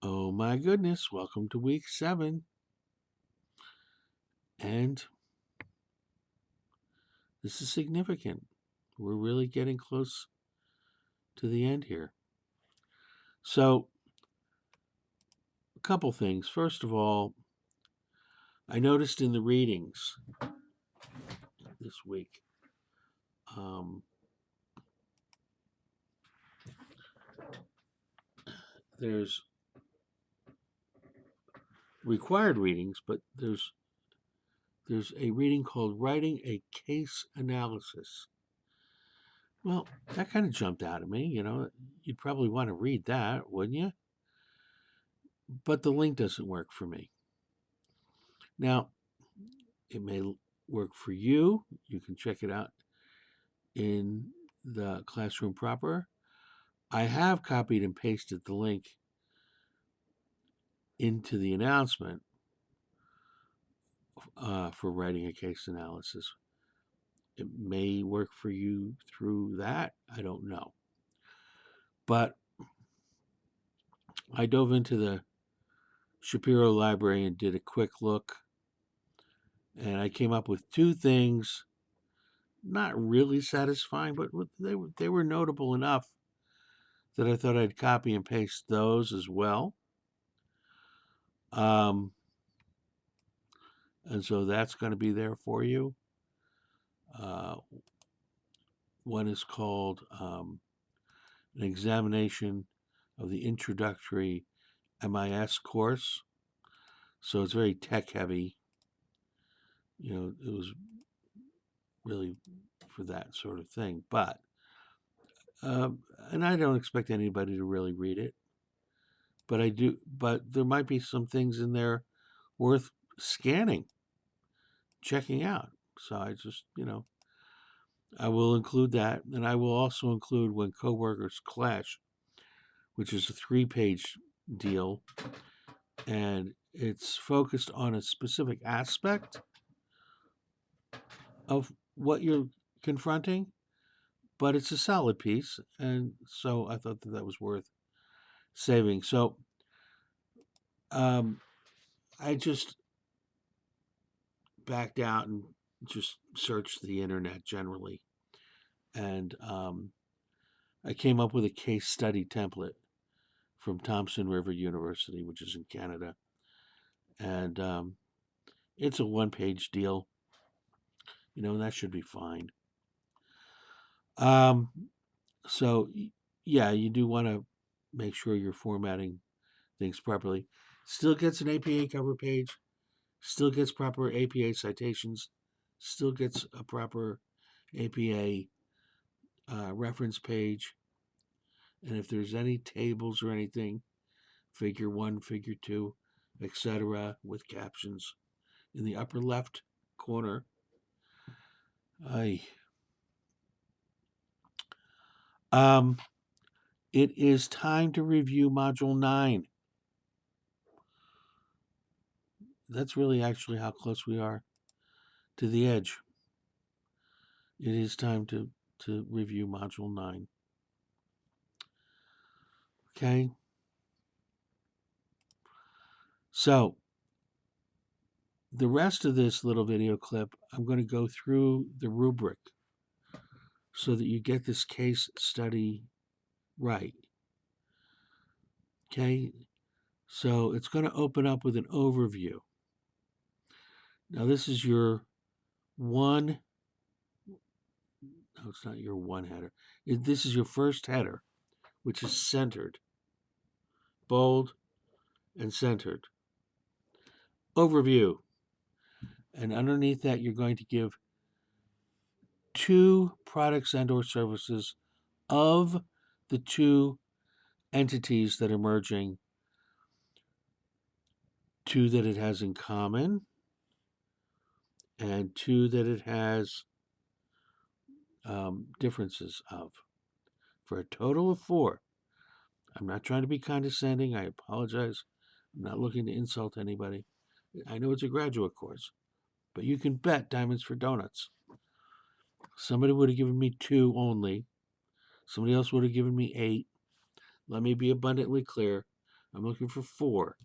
Oh my goodness, welcome to week 7. And this is significant. We're really getting close to the end here. So, a couple things. First of all, I noticed in the readings this week, there's required readings, but there's a reading called Writing a Case Analysis. Well, that kind of jumped out at me. You'd probably want to read that, wouldn't you? But the link doesn't work for me. Now, it may work for you. You can check it out in the classroom proper. I have copied and pasted the link into the announcement for writing a case analysis. It may work for you through that. I don't know. But I dove into the Shapiro Library and did a quick look. And I came up with 2 things, not really satisfying, but they were notable enough that I thought I'd copy and paste those as well. And so that's going to be there for you. One is called an examination of the introductory MIS course. So it's very tech heavy. It was really for that sort of thing. But, and I don't expect anybody to really read it. But there might be some things in there worth scanning, checking out. So I just, I will include that. And I will also include When Coworkers Clash, which is a 3-page deal. And it's focused on a specific aspect of what you're confronting, but it's a solid piece. And so I thought that was worth saving. So I just backed out and just searched the internet generally. And I came up with a case study template from Thompson River University, which is in Canada. And it's a 1-page deal, and that should be fine. So, yeah, you do want to make sure you're formatting things properly. Still gets an APA cover page, still gets proper APA citations, still gets a proper APA reference page. And if there's any tables or anything, figure 1, figure 2, etc., with captions in the upper left corner. It is time to review Module 9. That's really actually how close we are to the edge. It is time to review Module 9. Okay? So, the rest of this little video clip, I'm going to go through the rubric so that you get this case study right. Okay? So, it's going to open up with an overview. Now, this is your one. No, it's not your one header. This is your first header, which is centered, bold, and centered. Overview. And underneath that, you're going to give 2 products and or services of the 2 entities that are merging, 2 that it has in common, and 2 that it has differences of, for a total of 4. I'm not trying to be condescending. I apologize. I'm not looking to insult anybody. I know it's a graduate course, but you can bet diamonds for donuts. Somebody would have given me 2 only. Somebody else would have given me 8. Let me be abundantly clear. I'm looking for 4.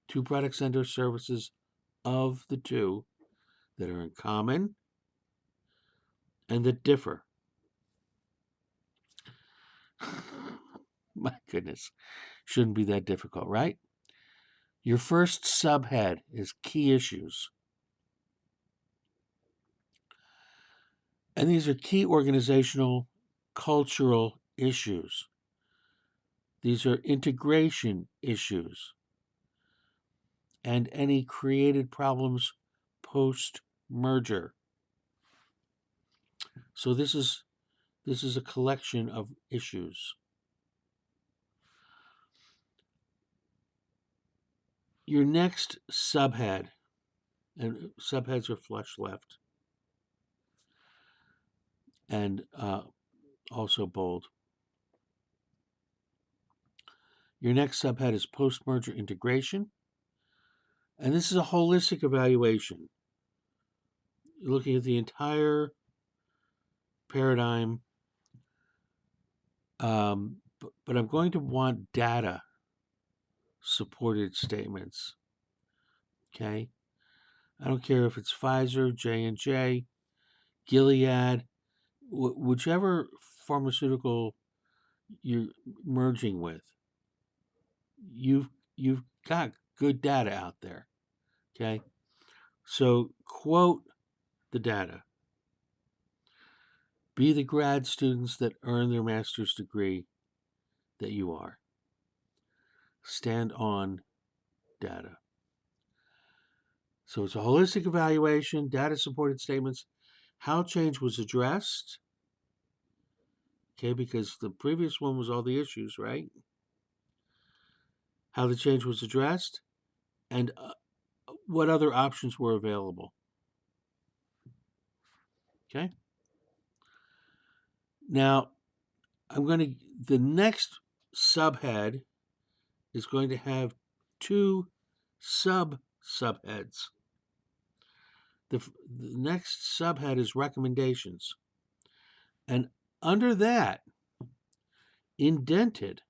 2 products and/or services of the 2 that are in common and that differ. My goodness, shouldn't be that difficult, right? Your first subhead is key issues. And these are key organizational, cultural issues. These are integration issues and any created problems post-merger. So this is a collection of issues. Your next subhead, and subheads are flush left and also bold. Your next subhead is post-merger integration. And this is a holistic evaluation. You're looking at the entire paradigm. But I'm going to want data supported statements. Okay? I don't care if it's Pfizer, J&J, Gilead, whichever pharmaceutical you're merging with. You've got good data out there. Okay? So quote the data. Be the grad students that earn their master's degree that you are. Stand on data. So it's a holistic evaluation, data-supported statements, how change was addressed, okay, because the previous one was all the issues, right? How the change was addressed, and what other options were available. Okay? Now, the next subhead is going to have 2 subheads. The next subhead is recommendations. And under that, indented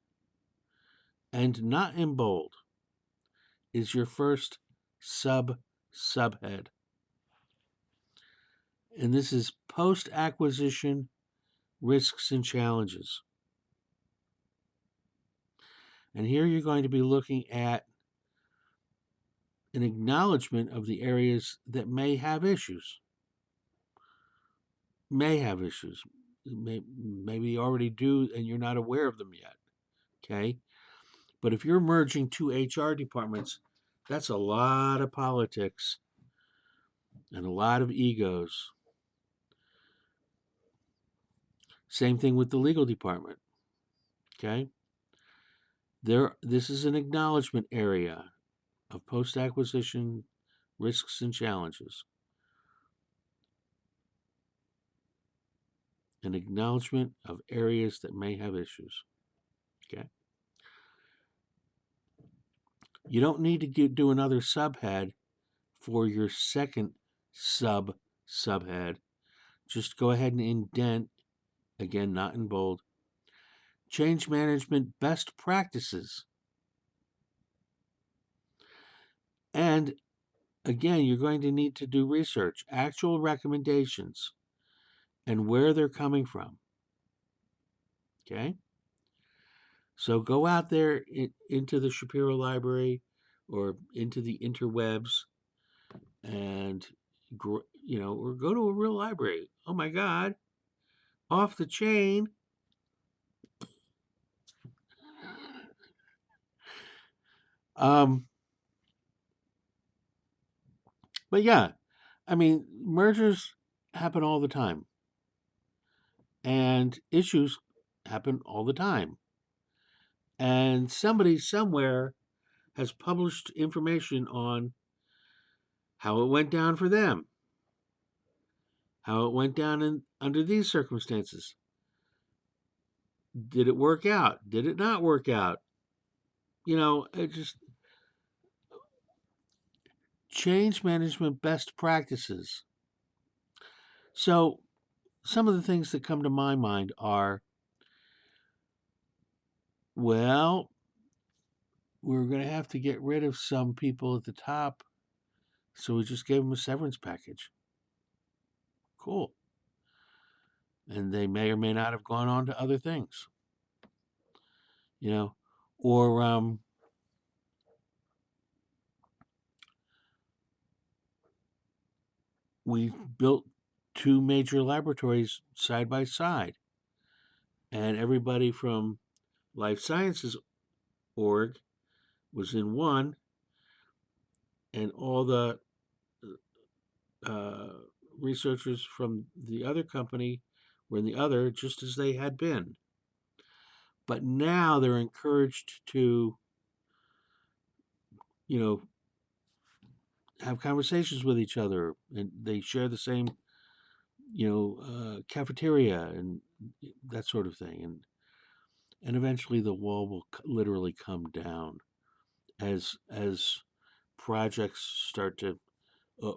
and not in bold, is your first subhead. And this is post-acquisition risks and challenges. And here you're going to be looking at an acknowledgement of the areas that may have issues. Maybe you already do and you're not aware of them yet. Okay? But if you're merging 2 HR departments, that's a lot of politics and a lot of egos. Same thing with the legal department. Okay? This is an acknowledgement area of post-acquisition risks and challenges. An acknowledgement of areas that may have issues. Okay? You don't need to do another subhead for your second subhead. Just go ahead and indent, again, not in bold, change management best practices. And again, you're going to need to do research, actual recommendations, and where they're coming from. Okay? So go out there into the Shapiro Library or into the interwebs and, or go to a real library. Oh my God, off the chain. But yeah, I mean, mergers happen all the time. And issues happen all the time. And somebody somewhere has published information on how it went down for them, how it went down under these circumstances. Did it work out? Did it not work out? It just change management best practices. So some of the things that come to my mind are, well, we're going to have to get rid of some people at the top, so we just gave them a severance package. Cool. And they may or may not have gone on to other things, or we built 2 major laboratories side by side, and everybody from life sciences org was in one, and all the researchers from the other company were in the other, just as they had been. But now they're encouraged to, have conversations with each other, and they share the same, cafeteria and that sort of thing. And eventually the wall will literally come down as projects start to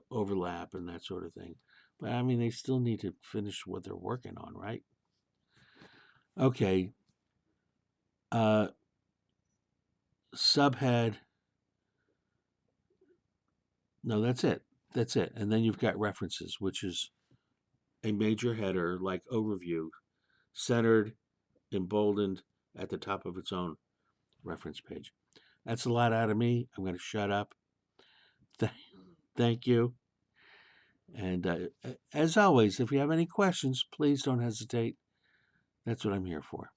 overlap and that sort of thing. But I mean, they still need to finish what they're working on, right? Okay. Subhead. No, that's it. That's it. And then you've got references, which is a major header like overview, centered, emboldened at the top of its own reference page. That's a lot out of me. I'm going to shut up. Thank you. And as always, if you have any questions, please don't hesitate. That's what I'm here for.